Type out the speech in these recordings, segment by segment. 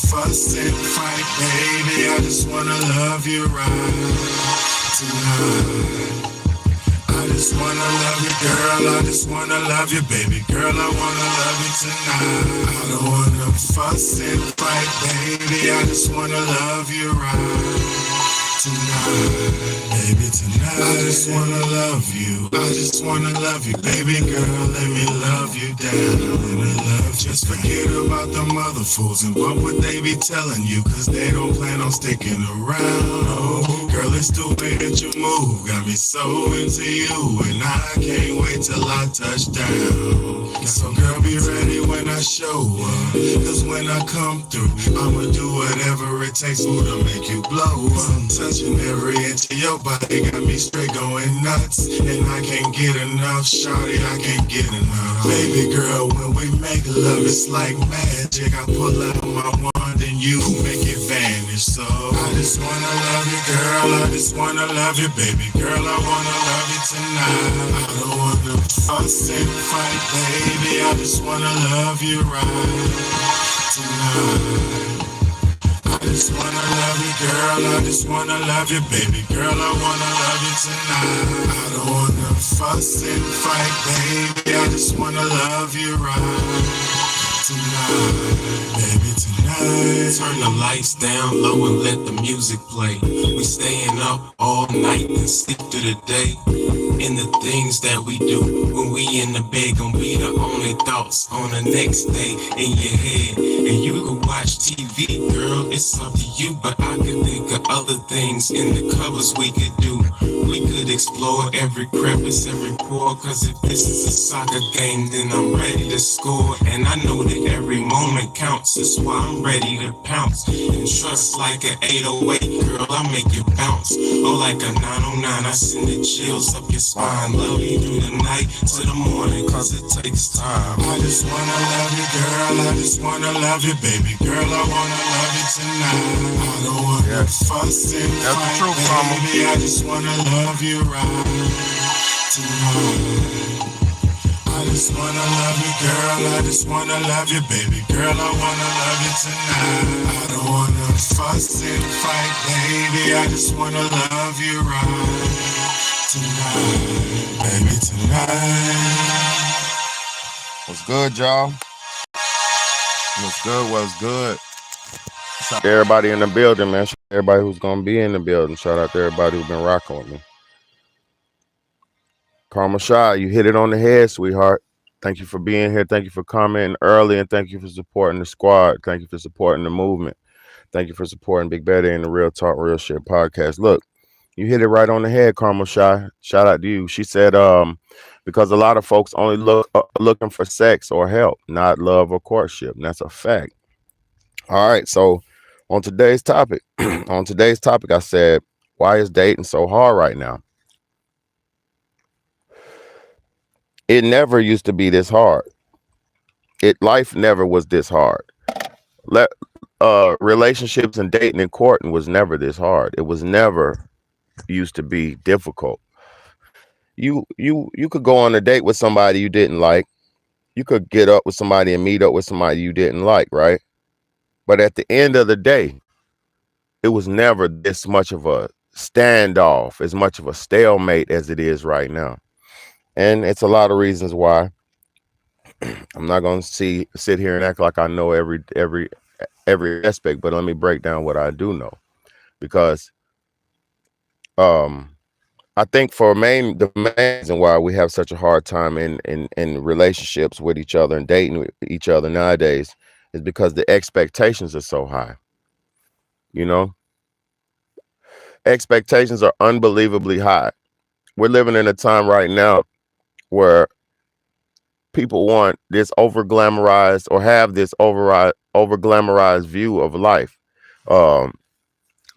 fuss and fight, baby. I just wanna love you right tonight. I just wanna love you, girl. I just wanna love you, baby girl. I wanna love you tonight. I don't wanna fuss and fight, baby. I just wanna love you right tonight, baby tonight. I just wanna love you. I just wanna love you, baby girl. Let me love you down. Let me love you. Just forget about the mother fools and what would they be telling you? Cause they don't plan on sticking around. Oh, girl, it's the way that you move. Got me so into you. And I can't wait till I touch down. So girl, be ready when I show up. Cause when I come through, I'ma do whatever it takes to make you blow up. Touching every inch of your body got me straight going nuts. And I can't get enough, shawty, I can't get enough. Baby girl, when we make love, it's like magic. I pull out my wand and you make it vanish. So I just wanna love you, girl. I just wanna love you, baby girl. I wanna love you tonight. I don't wanna fuss and fight, baby. I just wanna love you right tonight. I just wanna love you, girl. I just wanna love you, baby girl. I wanna love you tonight. I don't wanna fuss and fight, baby. I just wanna love you right tonight, baby tonight. Turn the lights down low and let the music play. We staying up all night and sleep through the day. And the things that we do when we in the bed gon' be the only thoughts on the next day in your head. And you can watch TV, girl, it's up to you. But I can think of other things in the covers we could do. We could explore every crevice, every pore. Cause if this is a soccer game, then I'm ready to score. And I know that every moment counts. That's why I'm ready to pounce. And trust like an 808, girl, I make you bounce. Oh, like a 909, I send the chills up your spine. Love you through the night to the morning, cause it takes time. I just wanna love you, girl. I just wanna love you, baby girl. I wanna love you tonight. I don't wanna fuss and fight, baby. I just wanna love you right tonight. I just wanna love you, girl. I just wanna love you, baby girl. I wanna love you tonight. I don't wanna fuss and fight, baby. I just wanna love you right tonight, baby tonight. What's good, y'all? What's good? What's good? Shout out to everybody in the building, man. Shout out to everybody who's gonna be in the building. Shout out to everybody who's been rocking with me. Karma Shy, you hit it on the head, sweetheart. Thank you for being here. Thank you for commenting early, and thank you for supporting the squad. Thank you for supporting the movement. Thank you for supporting Big Betty and the Real Talk Real Shit podcast. Look, you hit it right on the head, Karma Shy. Shout out to you. She said, because a lot of folks only looking for sex or help, not love or courtship. And that's a fact. All right, so on today's topic, I said, why is dating so hard right now? It never used to be this hard. Life never was this hard. Relationships and dating and courting was never this hard. It was never used to be difficult. You could go on a date with somebody you didn't like. You could get up with somebody and meet up with somebody you didn't like, right? But at the end of the day, it was never this much of a standoff, as much of a stalemate as it is right now. And it's a lot of reasons why. I'm not going to sit here and act like I know every aspect, but let me break down what I do know. Because I think the main reason why we have such a hard time in relationships with each other and dating with each other nowadays is because the expectations are so high. You know, expectations are unbelievably high. We're living in a time right now where people want this over glamorized or have this over glamorized view of life.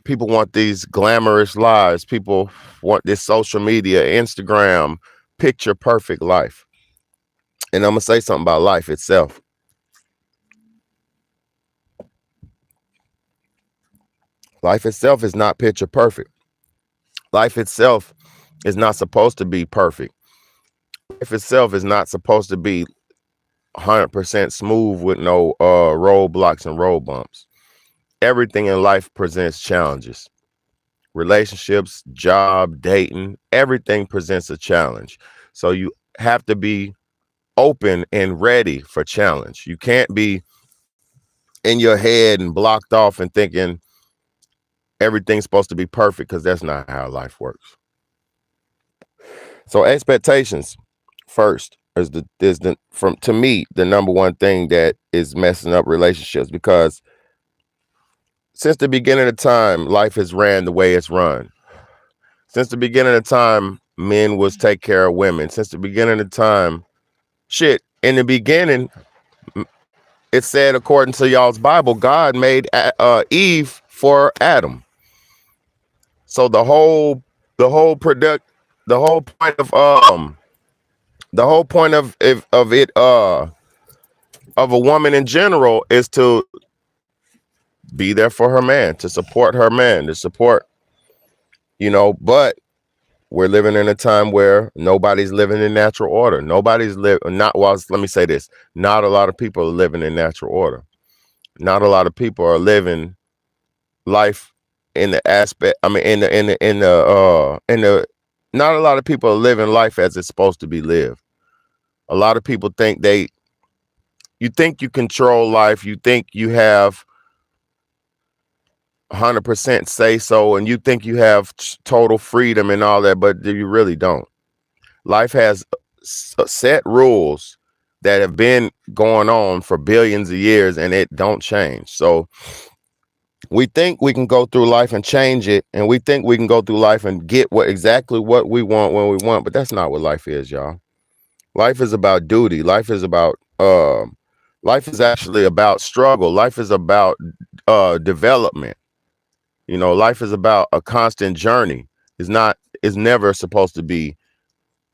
People want these glamorous lives. People want this social media, Instagram, picture perfect life. And I'm going to say something about life itself. Life itself is not picture perfect. Life itself is not supposed to be perfect. Life itself is not supposed to be 100% smooth with no roadblocks and road bumps. everything in life presents challenges. Relationships, job, dating, everything presents a challenge. So you have to be open and ready for challenge. You can't be in your head and blocked off and thinking everything's supposed to be perfect, because that's not how life works. So expectations first is the from to me the number one thing that is messing up relationships, because since the beginning of time, life has ran the way it's run. Since the beginning of time, men was take care of women. Since the beginning of time, shit, in the beginning, it said, according to y'all's Bible, God made Eve for Adam. So the whole product the whole point of the whole point of it of a woman in general is to be there for her man, to support her man, to support, but we're living in a time where nobody's living in natural order. Let me say this, not a lot of people are living in natural order. Not a lot of people are living life in the aspect, I mean, not a lot of people are living life as it's supposed to be lived. A lot of people think you think you control life, you think you have 100% say so, and you think you have total freedom and all that, but you really don't. Life has set rules that have been going on for billions of years, and it don't change. So we think we can go through life and change it, and we think we can go through life and get exactly what we want when we want, but that's not what life is, y'all. Life is about duty. Life is actually about struggle. Life is about development. Life is about a constant journey. It's never supposed to be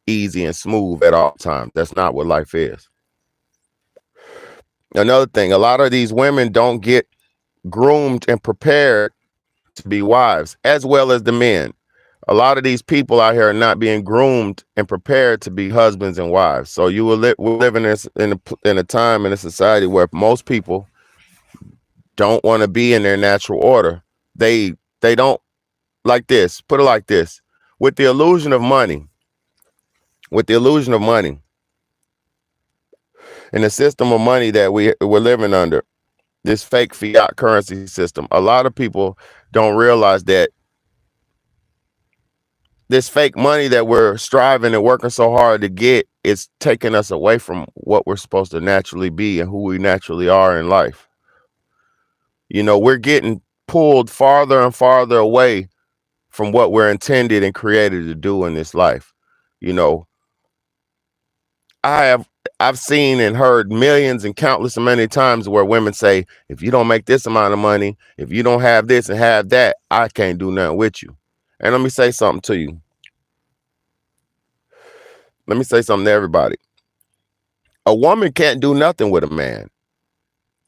easy and smooth at all times. That's not what life is. Another thing, a lot of these women don't get groomed and prepared to be wives, as well as the men. A lot of these people out here are not being groomed and prepared to be husbands and wives. So we're living in a time in a society where most people don't want to be in their natural order. They don't like this. Put it like this: with the illusion of money, in the system of money that we're living under, this fake fiat currency system, a lot of people don't realize that this fake money that we're striving and working so hard to get is taking us away from what we're supposed to naturally be and who we naturally are in life. We're getting pulled farther and farther away from what we're intended and created to do in this life. I've seen and heard millions and countless many times where women say, if you don't make this amount of money, if you don't have this and have that, I can't do nothing with you. And let me say something to you. Let me say something to everybody. A woman can't do nothing with a man.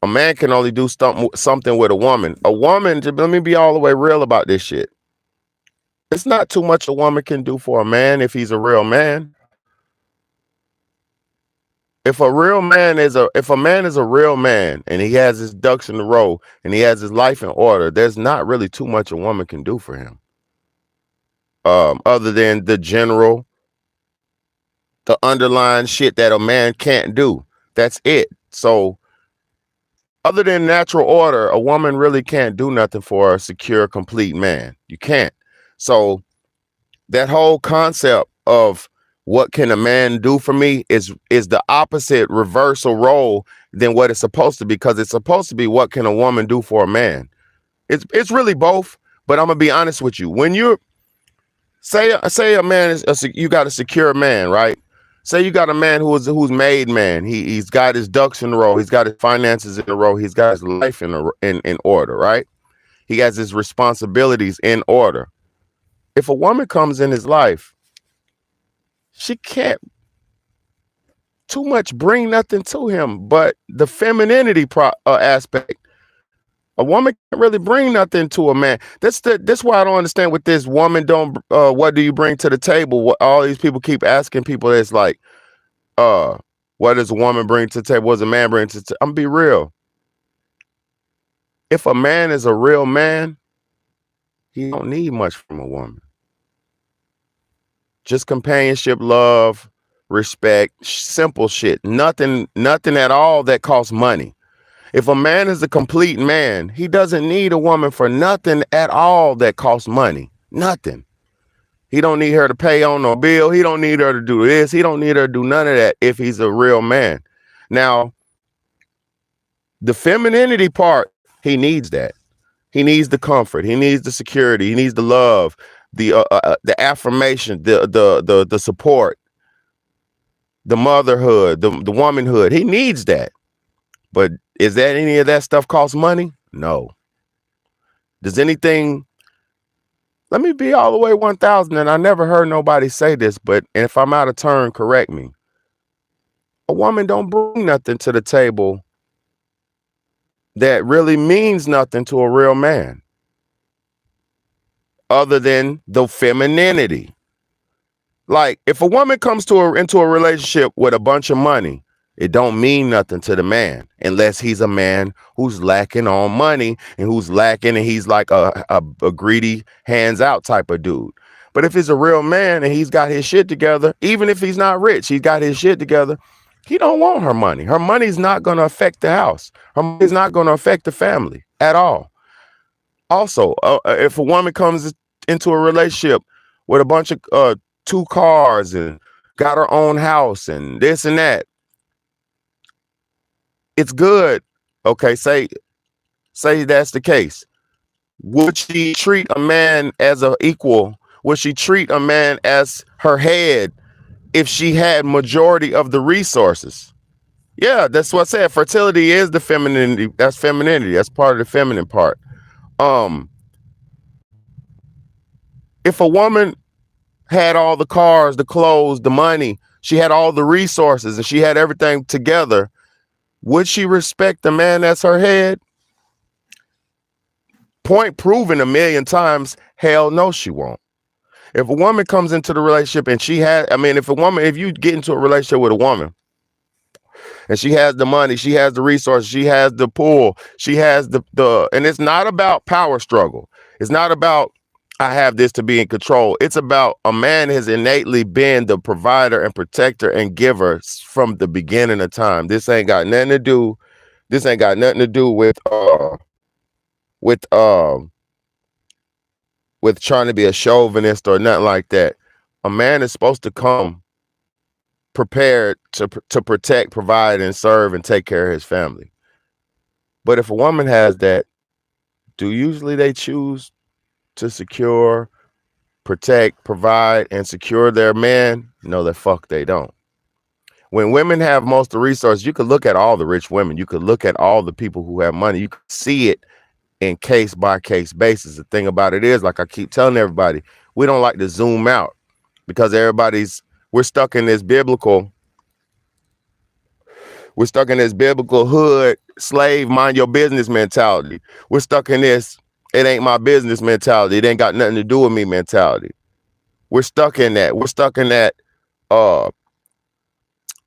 A man can only do something with a woman. Let me be all the way real about this shit. It's not too much a woman can do for a man if he's a real man. If a man is a real man and he has his ducks in a row and he has his life in order, there's not really too much a woman can do for him. Other than the underlying shit that a man can't do. That's it. So other than natural order, a woman really can't do nothing for a secure, complete man. You can't. So that whole concept of what can a man do for me is the opposite reversal role than what it's supposed to be, because it's supposed to be what can a woman do for a man. It's really both, but I'm gonna be honest with you. When you say a man you got a secure man, right? Say you got a man who's made man. He's got his ducks in a row. He's got his finances in a row. He's got his life in order, right? He has his responsibilities in order. If a woman comes in his life, she can't too much bring nothing to him but the femininity aspect. A woman can't really bring nothing to a man. That's why I don't understand with this woman what do you bring to the table? What all these people keep asking people, it's like, what does a woman bring to the table? What does a man bring to the table? I'm gonna be real. If a man is a real man, he don't need much from a woman. Just companionship, love, respect, simple shit. Nothing at all that costs money. If a man is a complete man, he doesn't need a woman for nothing at all that costs money. Nothing. He don't need her to pay on no bill. He don't need her to do this. He don't need her to do none of that if he's a real man. Now, the femininity part, he needs that. He needs the comfort. He needs the security. He needs the love, the affirmation, the support, the motherhood, the womanhood. He needs that. But is that any of that stuff cost money? No. Does anything? Let me be all the way 1,000. And I never heard nobody say this, but if I'm out of turn, correct me. A woman don't bring nothing to the table that really means nothing to a real man other than the femininity. Like if a woman comes into a relationship with a bunch of money, it don't mean nothing to the man unless he's a man who's lacking on money and who's lacking and he's like a greedy hands out type of dude. But if he's a real man and he's got his shit together, even if he's not rich, he's got his shit together. He don't want her money. Her money's not going to affect the house. Her money's not going to affect the family at all. Also, if a woman comes into a relationship with a bunch of 2 cars and got her own house and this and that, it's good. Okay, say that's the case. Would she treat a man as an equal? Would she treat a man as her head if she had majority of the resources? Yeah, that's what I said. Fertility is the femininity. That's femininity. That's part of the feminine part. If a woman had all the cars, the clothes, the money, she had all the resources and she had everything together, would she respect the man that's her head? Point proven 1,000,000 times. Hell no, she won't. If a woman comes into the relationship and if you get into a relationship with a woman and she has the money, she has the resources, she has the pull, she has and it's not about power struggle. It's not about I have this to be in control. It's about a man has innately been the provider and protector and giver from the beginning of time. This ain't got nothing to do with trying to be a chauvinist or nothing like that. A man is supposed to come prepared to protect, provide, and serve and take care of his family. But if a woman has that, do usually they choose to secure, protect, provide, and secure their man? No, the fuck they don't. When women have most of the resources, you could look at all the rich women. You could look at all the people who have money. You could see it in case by case basis. The thing about it is, like I keep telling everybody, we don't like to zoom out because we're stuck in this biblical hood slave mind your business mentality. We're stuck in this it ain't my business mentality. It ain't got nothing to do with me mentality. We're stuck in that.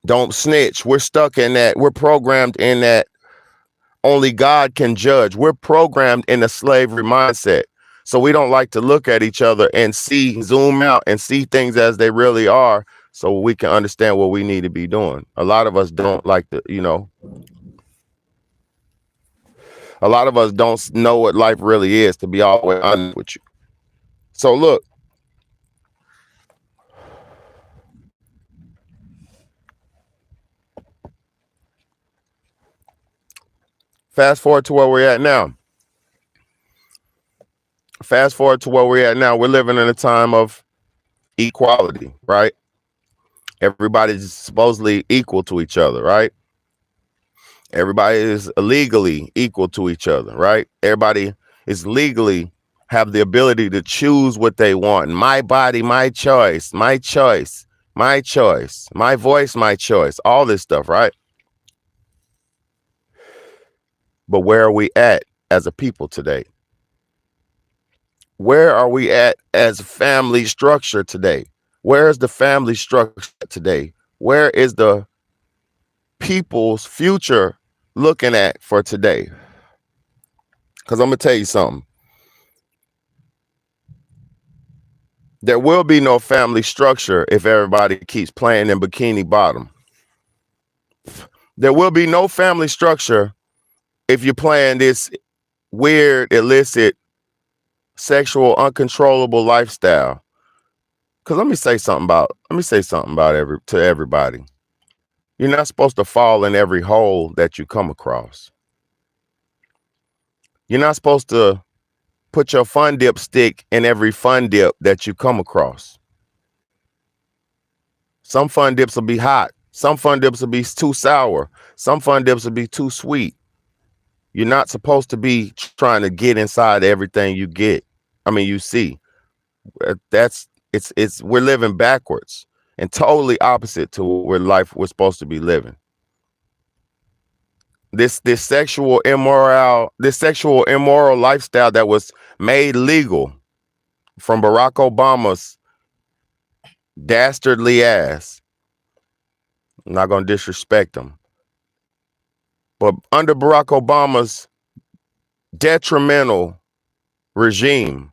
Don't snitch. We're stuck in that. We're programmed in that. Only God can judge. We're programmed in a slavery mindset. So we don't like to look at each other and zoom out and see things as they really are so we can understand what we need to be doing. A lot of us don't like to, a lot of us don't know what life really is, to be all the way honest with you. So look, fast forward to where we're at now. We're living in a time of equality, right? Everybody's supposedly equal to each other, right? Everybody is legally equal to each other, right? Everybody is legally have the ability to choose what they want. My body, my choice, my choice, my choice, my voice, my choice, all this stuff, right? But where are we at as a people today? Where are we at as a family structure today? Where is the family structure today? Where is the people's future looking at for today? Because I'm gonna tell you something. There will be no family structure if everybody keeps playing in bikini bottom. There will be no family structure if you're playing this weird, illicit, sexual, uncontrollable lifestyle. Because let me say something about everybody. You're not supposed to fall in every hole that you come across. You're not supposed to put your fun dip stick in every fun dip that you come across. Some fun dips will be hot. Some fun dips will be too sour. Some fun dips will be too sweet. You're not supposed to be trying to get inside everything you see. We're living backwards and totally opposite to where life we're supposed to be living. This sexual immoral lifestyle that was made legal from Barack Obama's dastardly ass. I'm not going to disrespect him. But under Barack Obama's detrimental regime,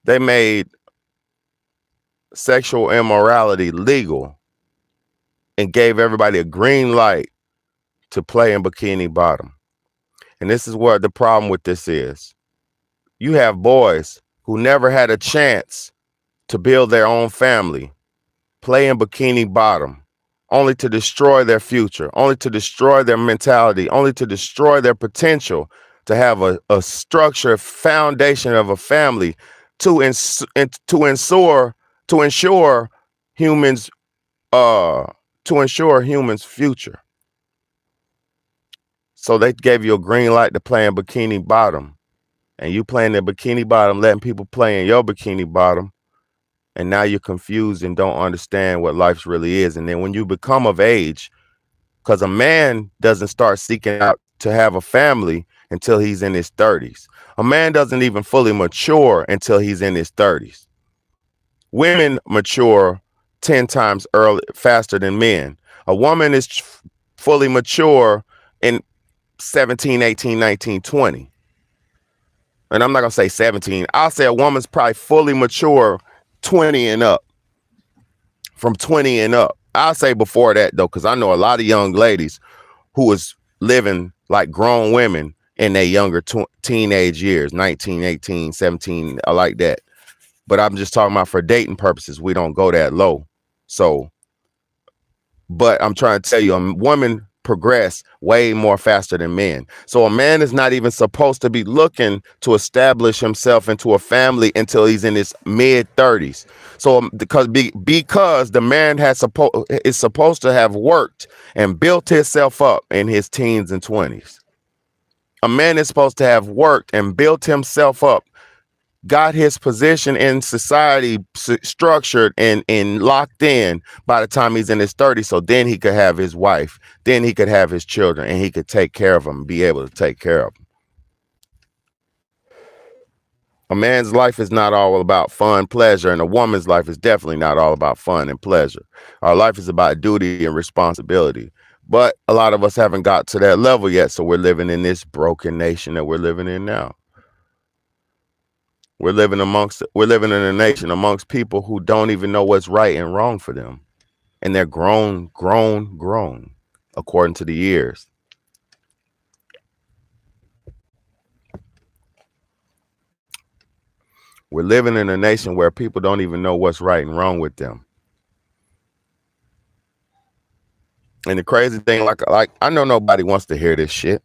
they made sexual immorality legal and gave everybody a green light to play in bikini bottom. And this is where the problem with this is. You have boys who never had a chance to build their own family, play in bikini bottom, only to destroy their future, only to destroy their mentality, only to destroy their potential to have a structured foundation of a family to ensure humans' future. So they gave you a green light to play in bikini bottom, and you playing in bikini bottom, letting people play in your bikini bottom, and now you're confused and don't understand what life really is. And then when you become of age, because a man doesn't start seeking out to have a family until he's in his 30s. A man doesn't even fully mature until he's in his 30s. Women mature 10 times faster than men. A woman is fully mature in 17, 18, 19, 20. And I'm not going to say 17. I'll say a woman's probably fully mature 20 and up. From 20 and up. I'll say before that, though, because I know a lot of young ladies who was living like grown women in their younger teenage years, 19, 18, 17, like that. But I'm just talking about for dating purposes, we don't go that low. So, but I'm trying to tell you, a woman progress way more faster than men. So a man is not even supposed to be looking to establish himself into a family until he's in his mid 30s. So because the man is supposed to have worked and built himself up in his teens and 20s. A man is supposed to have worked and built himself up, got his position in society structured and locked in by the time he's in his 30s. So then he could have his wife, then he could have his children, and he could take care of them, be able to take care of them. A man's life is not all about fun, pleasure, and a woman's life is definitely not all about fun and pleasure. Our life is about duty and responsibility. But a lot of us haven't got to that level yet, so we're living in this broken nation that we're living in now. We're living in a nation amongst people who don't even know what's right and wrong for them. And they're grown, according to the years. We're living in a nation where people don't even know what's right and wrong with them. And the crazy thing, like I know nobody wants to hear this shit.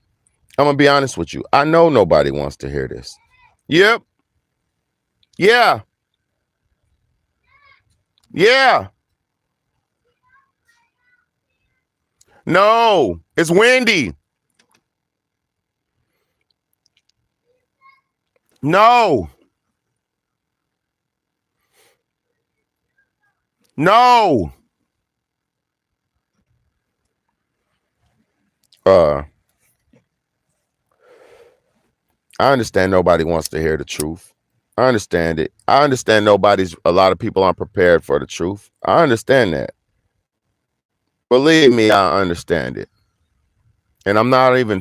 I'm gonna be honest with you. I know nobody wants to hear this. Yep. Yeah. Yeah. No, it's windy. No. No. I understand nobody wants to hear the truth. I understand it. I understand a lot of people aren't prepared for the truth. I understand that. Believe me, I understand it. And I'm not even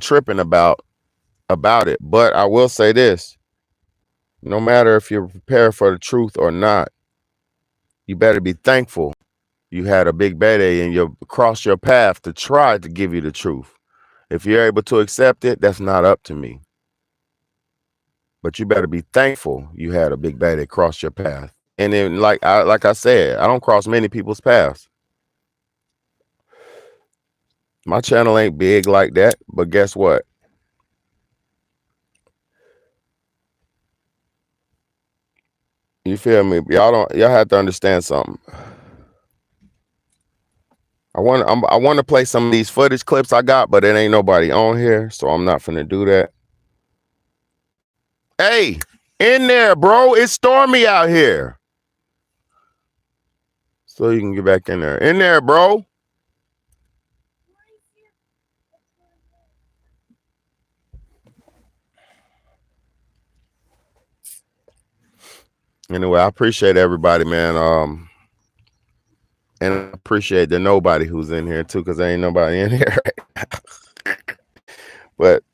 tripping about about it. But I will say this: no matter if you're prepared for the truth or not, you better be thankful you had a big baddie and you crossed your path to try to give you the truth. If you're able to accept it, that's not up to me. But you better be thankful you had a big baddie cross your path. And then, like I said, I don't cross many people's paths. My channel ain't big like that, but guess what? You feel me? Y'all have to understand something. I want to play some of these footage clips I got, but it ain't nobody on here, so I'm not finna do that. Hey, in there, bro. It's stormy out here. So you can get back in there. In there, bro. Anyway, I appreciate everybody, man. And I appreciate the nobody who's in here too, because there ain't nobody in here. But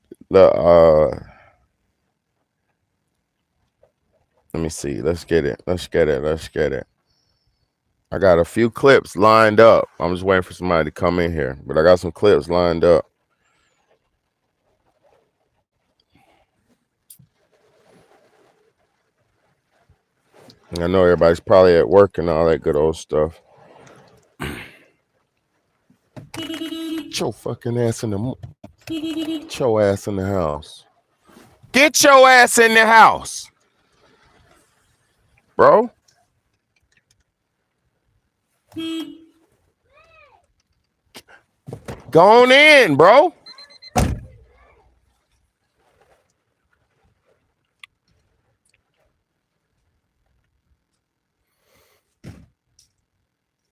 let me see. Let's get it. I got a few clips lined up. I'm just waiting for somebody to come in here, but I got some clips lined up. And I know everybody's probably at work and all that good old stuff. Get your fucking ass in the Get your ass in the house. Get your ass in the house, bro. Go on in, bro.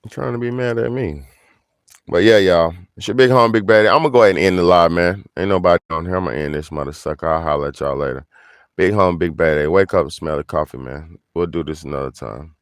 I'm trying to be mad at me. But yeah, y'all. It's your big home, big baddie. I'm gonna go ahead and end the live, man. Ain't nobody on here. I'm gonna end this mother sucker. I'll holler at y'all later. Big home, big baddie. Wake up and smell the coffee, man. We'll do this another time.